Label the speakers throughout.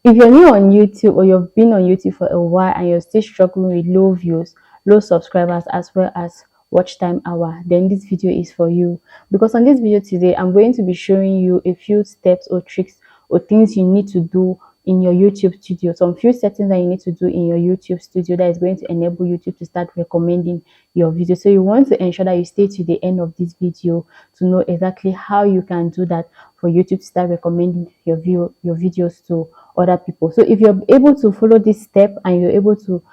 Speaker 1: If you're new on YouTube or you've been on YouTube for a while and you're still struggling with low views, low subscribers, as well as watch time hour, then this video is for you. Because on this video today, I'm going to be showing you a few steps or tricks or things you need to do in your YouTube studio. Some few settings that you need to do in your YouTube studio that is going to enable YouTube to start recommending your video. So you want to ensure that you stay to the end of this video to know exactly how you can do that for YouTube to start recommending your videos to other people. So if you're able to follow this step and you're able to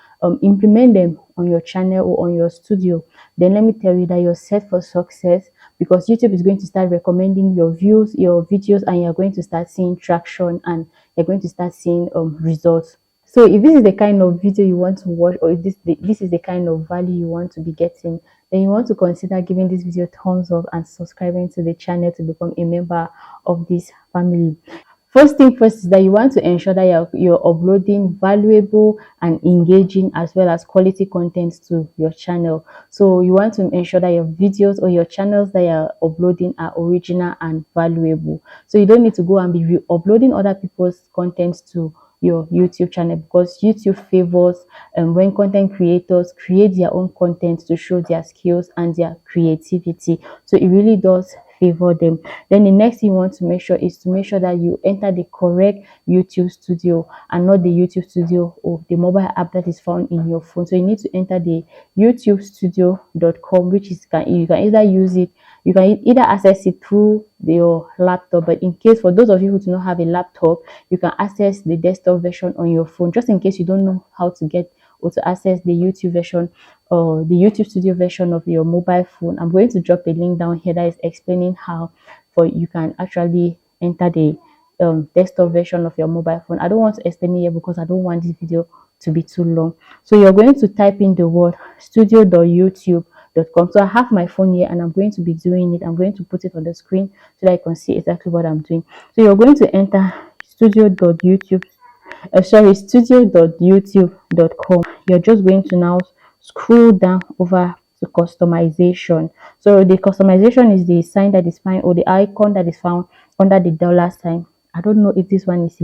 Speaker 1: implement them on your channel or on your studio, then let me tell you that you're set for success, because YouTube is going to start recommending your views, your videos, and you're going to start seeing traction and you're going to start seeing results. So if this is the kind of video you want to watch, or if this is the kind of value you want to be getting, then you want to consider giving this video a thumbs up and subscribing to the channel to become a member of this family. First thing first is that you want to ensure that you're uploading valuable and engaging as well as quality content to your channel. So you want to ensure that your videos or your channels that you're uploading are original and valuable. So you don't need to go and be uploading other people's content to your YouTube channel, because YouTube favors when content creators create their own content to show their skills and their creativity. So it really does favor them. Then the next thing you want to make sure is to make sure that you enter the correct YouTube studio and not the YouTube studio or the mobile app that is found in your phone. So you need to enter the youtubestudio.com, which is you can either use it, you can either access it through your laptop, but in case for those of you who do not have a laptop, you can access the desktop version on your phone, just in case you don't know how to get or to access the YouTube version or the YouTube studio version of your mobile phone. I'm going to drop a link down here that is explaining how for you can actually enter the desktop version of your mobile phone. I don't want to explain it here because I don't want this video to be too long. So you're going to type in the word studio.youtube.com. So I have my phone here and I'm going to be doing it. I'm going to put it on the screen so that you can see exactly what I'm doing. So you're going to enter studio.youtube.com. You're just going to now scroll down over to customization. So the customization is the sign that is found, or the icon that is found under the dollar sign. I don't know if this one is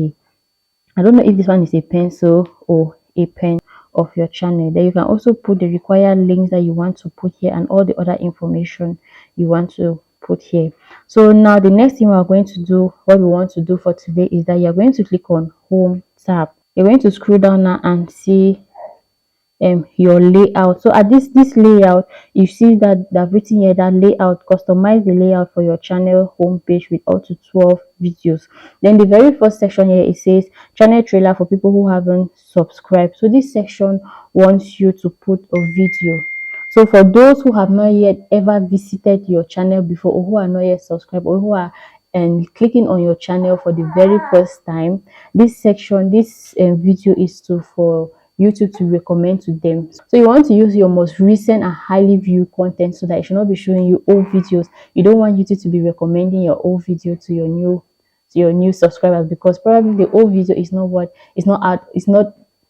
Speaker 1: a pencil or a pen of your channel. Then you can also put the required links that you want to put here and all the other information you want to put here. So now the next thing we are going to do, what we want to do for today, is that you're going to click on home tab. You're going to scroll down now and see your layout. So at this layout, you see that they've written here that layout, customize the layout for your channel homepage with up to 12 videos. Then the very first section here, it says channel trailer for people who haven't subscribed. So this section wants you to put a video. So for those who have not yet ever visited your channel before, or who are not yet subscribed, or who are clicking on your channel for the very first time, this section, this video is for YouTube to recommend to them. So you want to use your most recent and highly viewed content so that it should not be showing you old videos. You don't want YouTube to be recommending your old video to your new subscribers, because probably the old video is not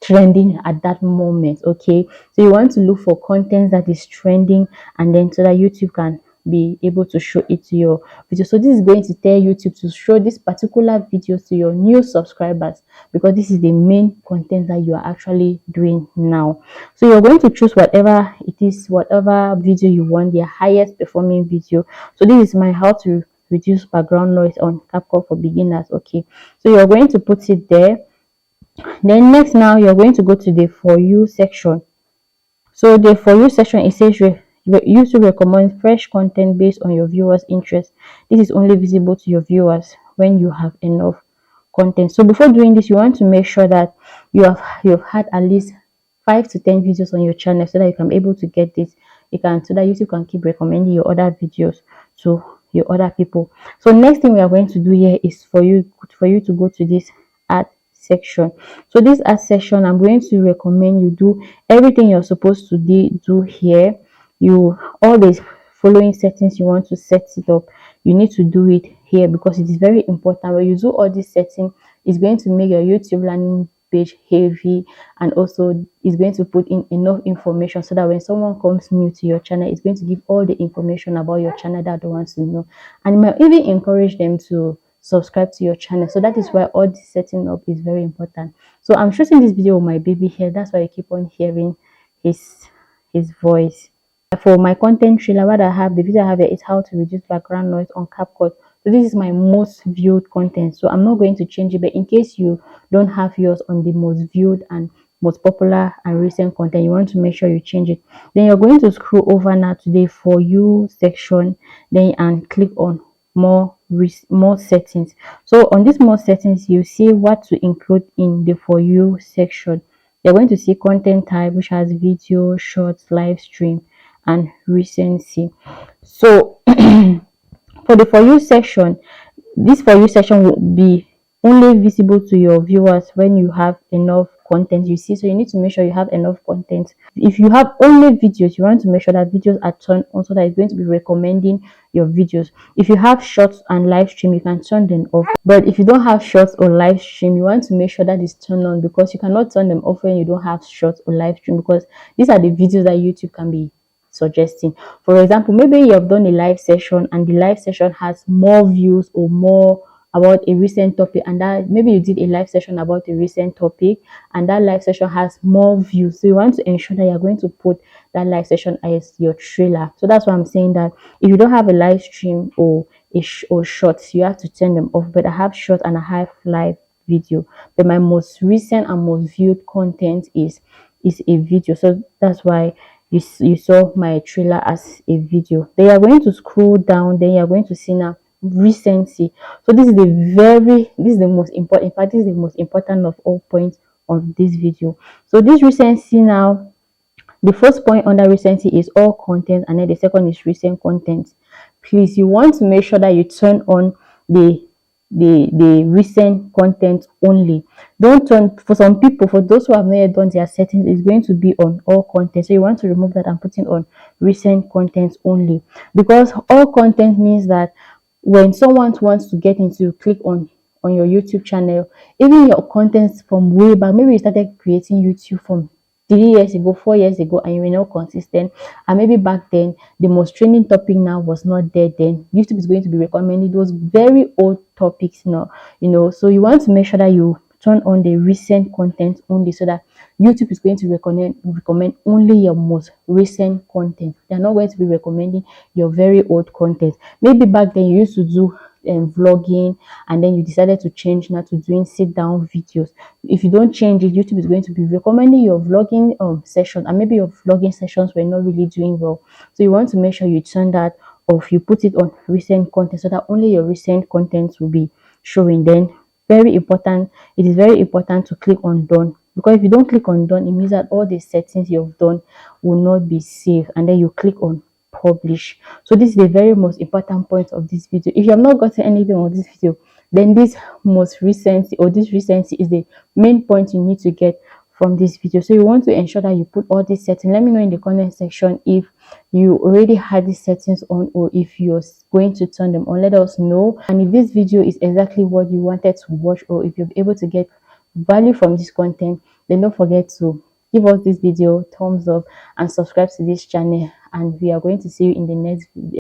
Speaker 1: trending at that moment. Okay, so you want to look for content that is trending, and then so that YouTube can be able to show it to your video. So this is going to tell YouTube to show this particular video to your new subscribers, because this is the main content that you are actually doing now. So you're going to choose whatever it is, whatever video you want, the highest performing video. So this is my how to reduce background noise on CapCut for beginners. Okay, so you're going to put it there. Then next, now you're going to go to the for you section. So the for you section, it says YouTube recommend fresh content based on your viewers' interest. This is only visible to your viewers when you have enough content. So before doing this, you want to make sure that you've had at least 5 to 10 videos on your channel so that you can be able to get this. So that YouTube can keep recommending your other videos to your other people. So next thing we are going to do here is for you to go to this add section. So this add section, I'm going to recommend you do everything you're supposed to do here. All these following settings you want to set it up, you need to do it here, because it is very important. When you do all these settings, it's going to make your YouTube landing page heavy, and also it's going to put in enough information so that when someone comes new to your channel, it's going to give all the information about your channel that they want to know, and it might even encourage them to subscribe to your channel. So that is why all this setting up is very important. So I'm shooting this video with my baby here. That's why I keep on hearing his voice. For my content trailer, what I have, the video I have here is how to reduce background noise on CapCut. So this is my most viewed content. So I'm not going to change it, but in case you don't have yours on the most viewed and most popular and recent content, you want to make sure you change it. Then you're going to scroll over now to the For You section, then and click on more settings. So on this more settings, you see what to include in the For You section. You're going to see content type, which has video, shorts, live stream, and recency. So for the For You section, this For You section will be only visible to your viewers when you have enough content, you see. So you need to make sure you have enough content. If you have only videos, you want to make sure that videos are turned on so that it's going to be recommending your videos. If you have shorts and live stream, you can turn them off. But if you don't have shorts or live stream, you want to make sure that it's turned on, because you cannot turn them off when you don't have shorts or live stream, because these are the videos that YouTube can be suggesting. For example, maybe you have done a live session and the live session has more views or more about a recent topic, and that maybe you did a live session about a recent topic and that live session has more views. So you want to ensure that you're going to put that live session as your trailer. So that's why I'm saying that if you don't have a live stream or or shorts, you have to turn them off. But I have short and I have live video, but my most recent and most viewed content is a video. So that's why you saw my trailer as a video. Then you are going to scroll down, then you are going to see now recency. So this is the most important, in fact this is the most important of all points of this video. So this recency now, the first point under recency is all content, and then the second is recent content. Please, you want to make sure that you turn on the recent content only. Don't turn, for some people, for those who have not yet done their settings, it's going to be on all content. So you want to remove that and put it on recent content only, because all content means that when someone wants to get into, click on your YouTube channel, even your contents from way back, maybe you started creating YouTube from 3 years ago, 4 years ago, and you were not consistent, and maybe back then the most trending topic now was not there, then YouTube is going to be recommending those very old topics now, so you want to make sure that you turn on the recent content only, so that YouTube is going to recommend only your most recent content. They're not going to be recommending your very old content. Maybe back then you used to do vlogging, and then you decided to change now to doing sit down videos. If you don't change it, YouTube is going to be recommending your vlogging session, and maybe your vlogging sessions were not really doing well. So you want to make sure you turn that off, you put it on recent content, so that only your recent content will be showing. Then very important, it is very important to click on done, because if you don't click on done, it means that all the settings you've done will not be saved, and then you click on publish. So this is the very most important point of this video. If you have not gotten anything on this video, then this most recency, or this recency, is the main point you need to get from this video. So you want to ensure that you put all these settings. Let me know in the comment section if you already had these settings on, or if you're going to turn them on. Let us know. And if this video is exactly what you wanted to watch, or if you're able to get value from this content, then don't forget to give us this video thumbs up and subscribe to this channel, and we are going to see you in the next video.